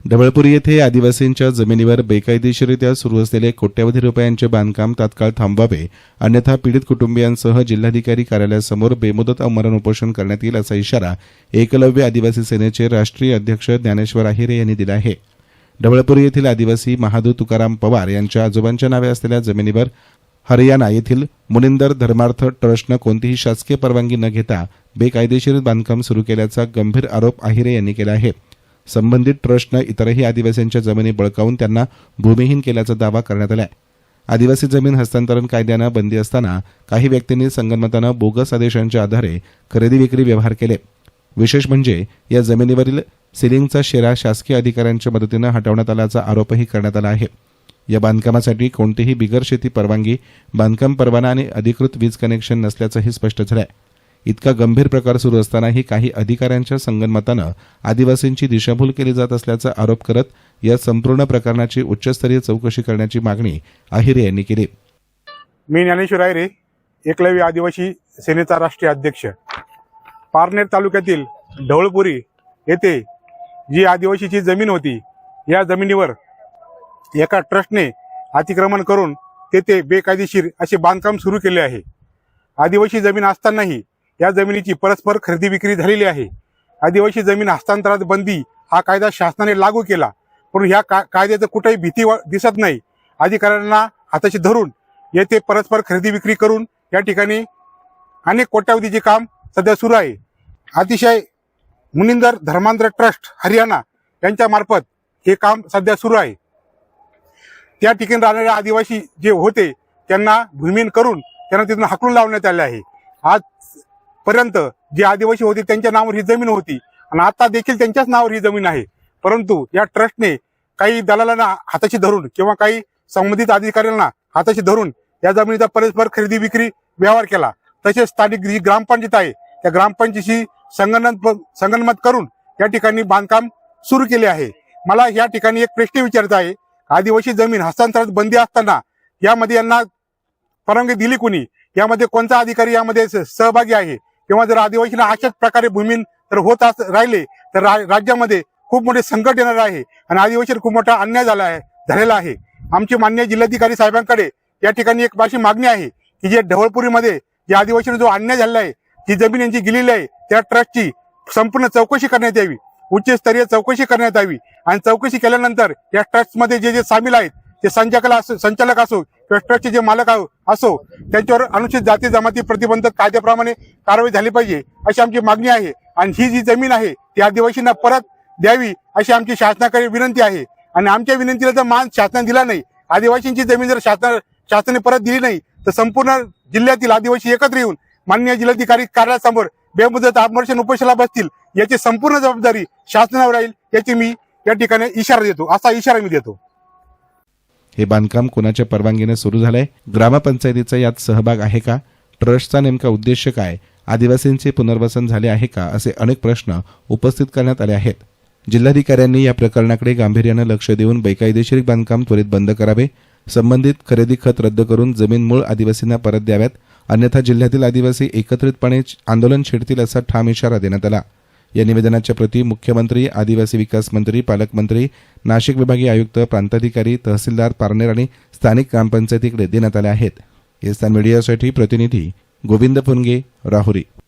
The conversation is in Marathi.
ढवळपुरी येथे आदिवासींच्या जमिनीवर बेकायदेशीररित्या सुरू असलेले कोट्यवधी रुपयांचे बांधकाम तात्काळ थांबवावे, अन्यथा पीडित कुटुंबियांसह जिल्हाधिकारी कार्यालयासमोर बेमुदत आमरण उपोषण करण्यात येईल असा इशारा एकलव्य आदिवासी सेनेचे राष्ट्रीय अध्यक्ष ज्ञानेश्वर आहिरे यांनी दिला आहे. ढवळपुरी येथील आदिवासी महादू तुकाराम पवार यांच्या आजोबांच्या नावे असलेल्या जमिनीवर हरियाणा येथील मुनिंदर धर्मार्थ ट्रस्टनं कोणतीही शासकीय परवानगी न घेता बेकायदेशीर बांधकाम सुरू केल्याचा गंभीर आरोप आहिरे यांनी केला आहे. संबंधित ट्रस्टनं इतरही आदिवासींच्या जमिनी बळकावून त्यांना भूमिहीन केल्याचा दावा करण्यात आला आहे. आदिवासी जमीन हस्तांतरण कायद्यानं बंदी असताना काही व्यक्तींनी संगनमतानं बोगस आदेशांच्या आधारे खरेदी विक्री व्यवहार केले. विशेष म्हणजे या जमिनीवरील सिलिंगचा शेरा शासकीय अधिकाऱ्यांच्या मदतीनं हटवण्यात आल्याचा आरोपही करण्यात आला आहे. या बांधकामासाठी कोणतीही बिगर शेती परवानगी, बांधकाम परवाना आणि अधिकृत वीज कनेक्शन नसल्याचंही स्पष्ट झालं आहे. इतका गंभीर प्रकार सुरू असतानाही काही अधिकाऱ्यांच्या संगनमतानं आदिवासींची दिशाभूल केली जात असल्याचा आरोप करत या संपूर्ण प्रकरणाची उच्चस्तरीय चौकशी करण्याची मागणी आहिरे यांनी केली. मी ज्ञानेश्वर आहिरे, एकलव्य आदिवासी सेनेचा राष्ट्रीय अध्यक्ष. पारनेर तालुक्यातील ढवळपुरी येथे जी आदिवासीची जमीन होती, या जमिनीवर एका ट्रस्टने अतिक्रमण करून तेथे बेकायदेशीर असे बांधकाम सुरू केले आहे. आदिवासी जमीन असतानाही या जमिनीची परस्पर खरेदी विक्री झालेली आहे. आदिवासी जमीन हस्तांतरात बंदी हा कायदा शासनाने लागू केला, पण ह्या कायद्याचं कुठेही भीती दिसत नाही. अधिकाऱ्यांना हाताशी धरून येथे परस्पर खरेदी विक्री करून या ठिकाणी अनेक कोट्यावधीचे काम सध्या सुरू आहे. अतिशय मुनिंदर धर्मांतर ट्रस्ट हरियाणा यांच्या मार्फत हे काम सध्या सुरू आहे. त्या ठिकाणी राहणारे आदिवासी जे होते त्यांना भूमिहीन करून त्यांना तिथून हाकलून लावण्यात आले आहे. आजपर्यंत जे आदिवासी होते त्यांच्या नावावर ही जमीन होती आणि आता देखील त्यांच्याच नावावर ही जमीन आहे. परंतु या ट्रस्टने काही दलालांना हाताशी धरून किंवा काही संबंधित अधिकाऱ्यांना हाताशी धरून या जमिनीचा परस्पर खरेदी विक्री व्यवहार केला. तसेच स्थानिक जी ग्रामपंचायत आहे त्या ग्रामपंचायतीशी संगनमत करून या ठिकाणी बांधकाम सुरू केले आहे. मला या ठिकाणी एक प्रश्न विचारायचा आहे. आदिवासी जमीन हस्तांतरात बंदी असताना यामध्ये यांना परवानगी दिली कोणी? यामध्ये कोणता अधिकारी यामध्ये सहभागी आहे? किंवा जर आदिवासींना अशाच प्रकारे भूमिहीन जर होत राहिले तर राज्यामध्ये खूप मोठे संकट येणार आहे आणि आदिवासीवर खूप मोठा अन्याय झालेला आहे. आमची माननीय जिल्हाधिकारी साहेबांकडे या ठिकाणी एक अशी मागणी आहे की जे ढवळपुरीमध्ये जे आदिवासींवर जो अन्याय झालेला आहे, जी जमीन यांची गेलेली आहे, त्या ट्रस्टची संपूर्ण चौकशी करण्यात यावी, उच्चस्तरीय चौकशी करण्यात यावी आणि चौकशी केल्यानंतर या ट्रस्टमध्ये जे सामील आहेत ते संचालक असो किंवा ट्रस्टचे जे मालक असो त्यांच्यावर अनुसूचित जाती जमाती प्रतिबंधक कायद्याप्रमाणे कारवाई झाली पाहिजे अशी आमची मागणी आहे. आणि ही जी जमीन आहे ती आदिवासींना परत द्यावी अशी आमची शासनाकडे विनंती आहे. आणि आमच्या विनंतीला जर मान शासनाने दिला नाही, आदिवासींची जमीन जर शासनाने परत दिली नाही तर संपूर्ण जिल्ह्यातील आदिवासी एकत्र येऊन माननीय जिल्हाधिकारी कार्यालयासमोर बेमुदत आमरण उपोषणाला बसतील. याची संपूर्ण जबाबदारी शासनावर राहील याची मी या ठिकाणी असा इशारा मी देतो. हे बांधकाम कोणाच्या परवानगीने सुरू झालंय? ग्रामपंचायतीचा यात सहभाग आहे का? ट्रस्टचा नेमका उद्देश काय? आदिवासींचे पुनर्वसन झाले आहे का? असे अनेक प्रश्न उपस्थित करण्यात आले आहेत. जिल्हाधिकाऱ्यांनी या प्रकरणाकडे गांभीर्यानं लक्ष देऊन बेकायदेशीर बांधकाम त्वरित बंद करावे, संबंधित खरेदी खत रद्द करून जमीन मूळ आदिवासींना परत द्याव्यात, अन्यथा जिल्ह्यातील आदिवासी एकत्रितपणे आंदोलन छेडतील असा ठाम इशारा देण्यात आला. या निवेदनाच्या प्रती मुख्यमंत्री, आदिवासी विकास मंत्री, पालकमंत्री, नाशिक विभागीय आयुक्त, प्रांताधिकारी, तहसीलदार, पारनेर आणि स्थानिक ग्रामपंचायतीकडे देण्यात आल्या आहेत. मीडियासाठी प्रतिनिधी गोविंद फुनगे, राहुरी.